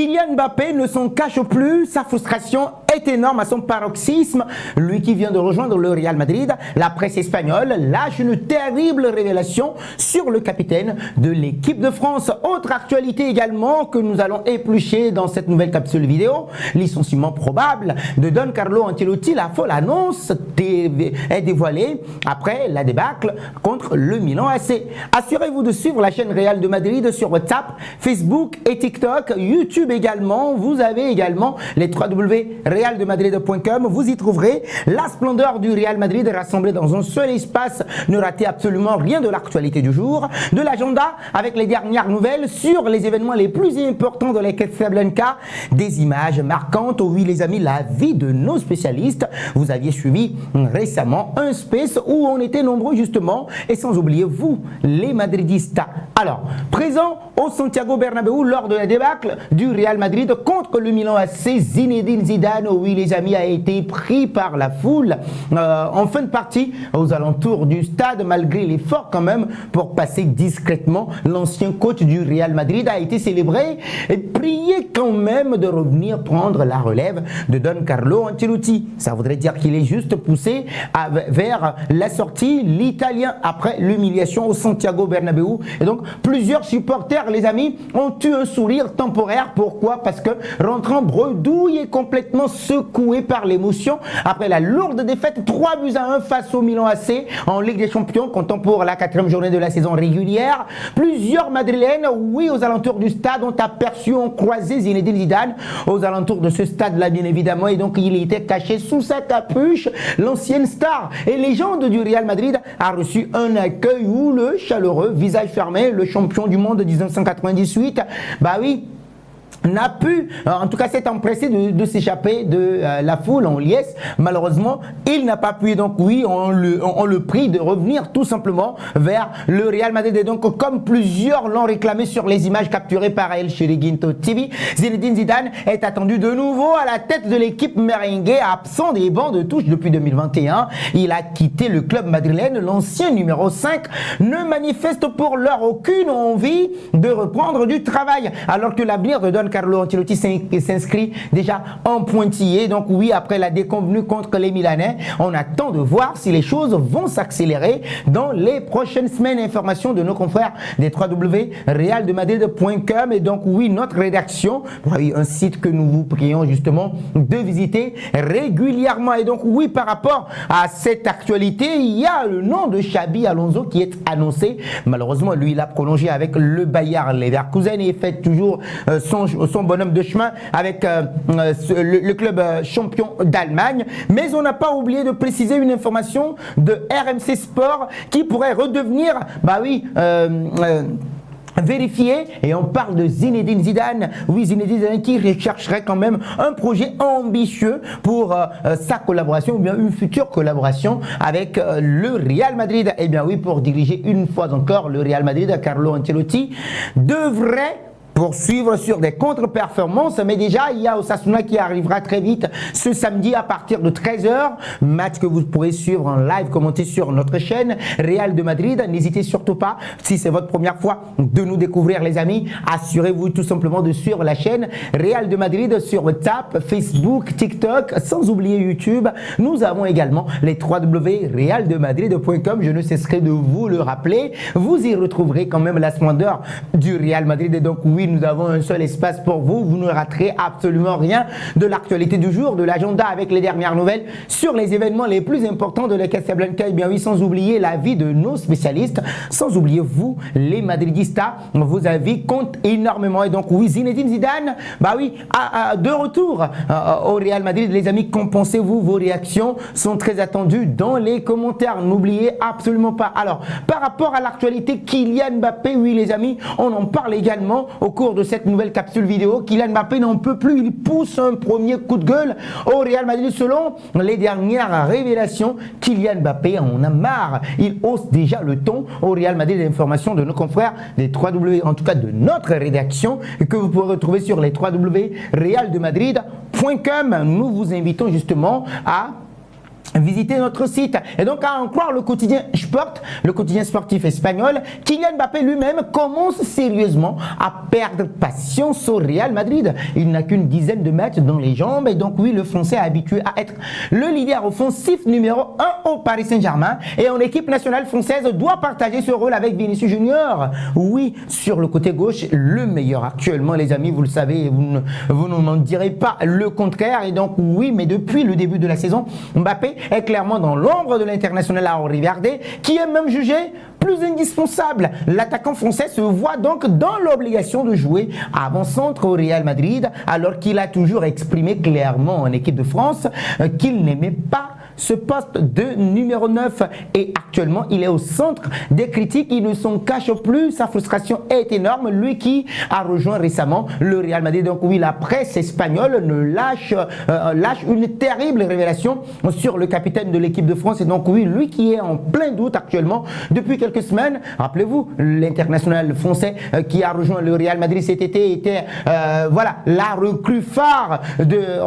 Kylian Mbappé ne s'en cache plus, sa frustration est énorme à son paroxysme. Lui qui vient de rejoindre le Real Madrid, la presse espagnole lâche une terrible révélation sur le capitaine de l'équipe de France. Autre actualité également que nous allons éplucher dans cette nouvelle capsule vidéo, licenciement probable de Don Carlo Ancelotti. La folle annonce est dévoilée après la débâcle contre le Milan AC. Assurez-vous de suivre la chaîne Real de Madrid sur WhatsApp, Facebook et TikTok, YouTube également. Vous avez également les www.realdemadrid.com. Vous y trouverez la splendeur du Real Madrid rassemblée dans un seul espace. Ne ratez absolument rien de l'actualité du jour, de l'agenda avec les dernières nouvelles sur les événements les plus importants de la Casablanca, des images marquantes. Oui les amis, la vie de nos spécialistes. Vous aviez suivi récemment un space où on était nombreux justement, et sans oublier vous, les madridistas. Alors, présent au Santiago Bernabéu lors de la débâcle du Real Madrid contre le Milan AC, Zinedine Zidane, oui les amis, a été pris par la foule en fin de partie aux alentours du stade, malgré l'effort quand même pour passer discrètement. L'ancien coach du Real Madrid a été célébré et prié quand même de revenir prendre la relève de Don Carlo Ancelotti. Ça voudrait dire qu'il est juste poussé vers la sortie, l'Italien, après l'humiliation au Santiago Bernabéu. Et donc plusieurs supporters, les amis, ont eu un sourire temporaire. Pourquoi? Parce que rentrant bredouille et complètement secoué par l'émotion après la lourde défaite 3-1 face au Milan AC en Ligue des Champions, comptant pour la 4e journée de la saison régulière. Plusieurs Madrilènes, oui, aux alentours du stade, ont aperçu, ont croisé Zinedine Zidane aux alentours de ce stade-là, bien évidemment, et donc il était caché sous sa capuche. L'ancienne star et légende du Real Madrid a reçu un accueil houleux, chaleureux, visage fermé. Le champion du monde de 1998, bah oui, n'a pu, en tout cas s'est empressé de s'échapper de la foule en liesse. Malheureusement, il n'a pas pu, donc oui, on le prie de revenir tout simplement vers le Real Madrid. Et donc, comme plusieurs l'ont réclamé sur les images capturées par El Chiringuito TV, Zinedine Zidane est attendu de nouveau à la tête de l'équipe merengue, absent des bancs de touche depuis 2021. Il a quitté le club madrilène. L'ancien numéro 5 ne manifeste pour l'heure aucune envie de reprendre du travail, alors que l'avenir de Don Carlo Ancelotti s'inscrit déjà en pointillé. Donc oui, après la déconvenue contre les Milanais, on attend de voir si les choses vont s'accélérer dans les prochaines semaines. Information de nos confrères des www.realdemadrid.com. Et donc oui, notre rédaction, oui, un site que nous vous prions justement de visiter régulièrement. Et donc oui, par rapport à cette actualité, il y a le nom de Xabi Alonso qui est annoncé. Malheureusement, lui, il a prolongé avec le Bayer Leverkusen et fait toujours son bonhomme de chemin avec le club champion d'Allemagne. Mais on n'a pas oublié de préciser une information de RMC Sport qui pourrait redevenir, bah oui, vérifié, et on parle de Zinedine Zidane. Oui, Zinedine Zidane qui rechercherait quand même un projet ambitieux pour sa collaboration, ou bien une future collaboration avec le Real Madrid. Eh bien oui, pour diriger une fois encore le Real Madrid, Carlo Ancelotti devrait poursuivre sur des contre-performances, mais déjà il y a Osasuna qui arrivera très vite ce samedi à partir de 13h, match que vous pourrez suivre en live commenté sur notre chaîne Real de Madrid. N'hésitez surtout pas, si c'est votre première fois de nous découvrir les amis, assurez-vous tout simplement de suivre la chaîne Real de Madrid sur WhatsApp, Facebook, TikTok, sans oublier YouTube. Nous avons également les www.realdemadrid.com, je ne cesserai de vous le rappeler. Vous y retrouverez quand même la splendeur du Real Madrid, et donc oui, nous avons un seul espace pour vous. Vous ne raterez absolument rien de l'actualité du jour, de l'agenda avec les dernières nouvelles sur les événements les plus importants de la Casablanca. Et bien oui, sans oublier l'avis de nos spécialistes, sans oublier vous, les madridistas. Vos avis comptent énormément. Et donc oui, Zinedine Zidane, bah oui, de retour au Real Madrid. Les amis, qu'en pensez-vous? Vos réactions sont très attendues dans les commentaires. N'oubliez absolument pas. Alors, par rapport à l'actualité, Kylian Mbappé, oui les amis, on en parle également au cours de cette nouvelle capsule vidéo. Kylian Mbappé n'en peut plus, il pousse un premier coup de gueule au Real Madrid. Selon les dernières révélations, Kylian Mbappé en a marre, il hausse déjà le ton au Real Madrid. Information de nos confrères des 3W, en tout cas de notre rédaction, que vous pourrez retrouver sur les www.realdemadrid.com. Nous vous invitons justement à visitez notre site. Et donc, à en croire le quotidien Sport, le quotidien sportif espagnol, Kylian Mbappé lui-même commence sérieusement à perdre patience au Real Madrid. Il n'a qu'une dizaine de matchs dans les jambes et donc oui, le Français est habitué à être le leader offensif numéro 1 au Paris Saint-Germain et en équipe nationale française doit partager ce rôle avec Vinicius Junior. Oui, sur le côté gauche, le meilleur actuellement, les amis, vous le savez, vous ne m'en direz pas le contraire. Et donc oui, mais depuis le début de la saison, Mbappé est clairement dans l'ombre de l'international à Henri Verdé, qui est même jugé plus indispensable. L'attaquant français se voit donc dans l'obligation de jouer avant-centre au Real Madrid, alors qu'il a toujours exprimé clairement en équipe de France qu'il n'aimait pas ce poste de numéro 9 et actuellement il est au centre des critiques. Il ne s'en cache plus, sa frustration est énorme, lui qui a rejoint récemment le Real Madrid. Donc oui, la presse espagnole lâche une terrible révélation sur le capitaine de l'équipe de France et donc oui, lui qui est en plein doute actuellement depuis quelques semaines. Rappelez-vous, l'international français qui a rejoint le Real Madrid cet été était voilà, la recrue phare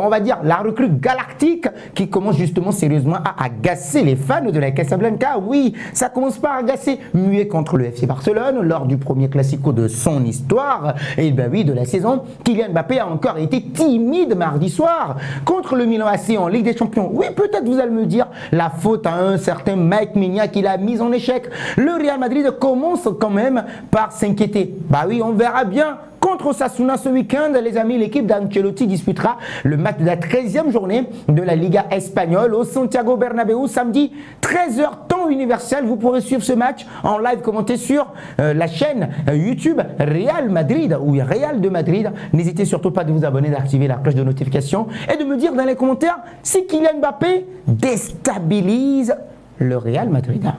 on va dire la recrue galactique qui commence justement sérieusement à agacer les fans de la Casablanca. Oui, ça commence par agacer, muet contre le FC Barcelone lors du premier Classico de son histoire. Et ben oui, de la saison, Kylian Mbappé a encore été timide mardi soir contre le Milan AC en Ligue des Champions. Oui, peut-être vous allez me dire la faute à un certain Mike Maignan qui l'a mis en échec. Le Real Madrid commence quand même par s'inquiéter. Bah oui, on verra bien. Contre Osasuna ce week-end, les amis, l'équipe d'Ancelotti disputera le match de la 13e journée de la Liga espagnole au Santiago Bernabéu samedi 13h temps universel. Vous pourrez suivre ce match en live commenté sur la chaîne YouTube Real Madrid ou Real de Madrid. N'hésitez surtout pas de vous abonner, d'activer la cloche de notification et de me dire dans les commentaires si Kylian Mbappé déstabilise le Real Madrid.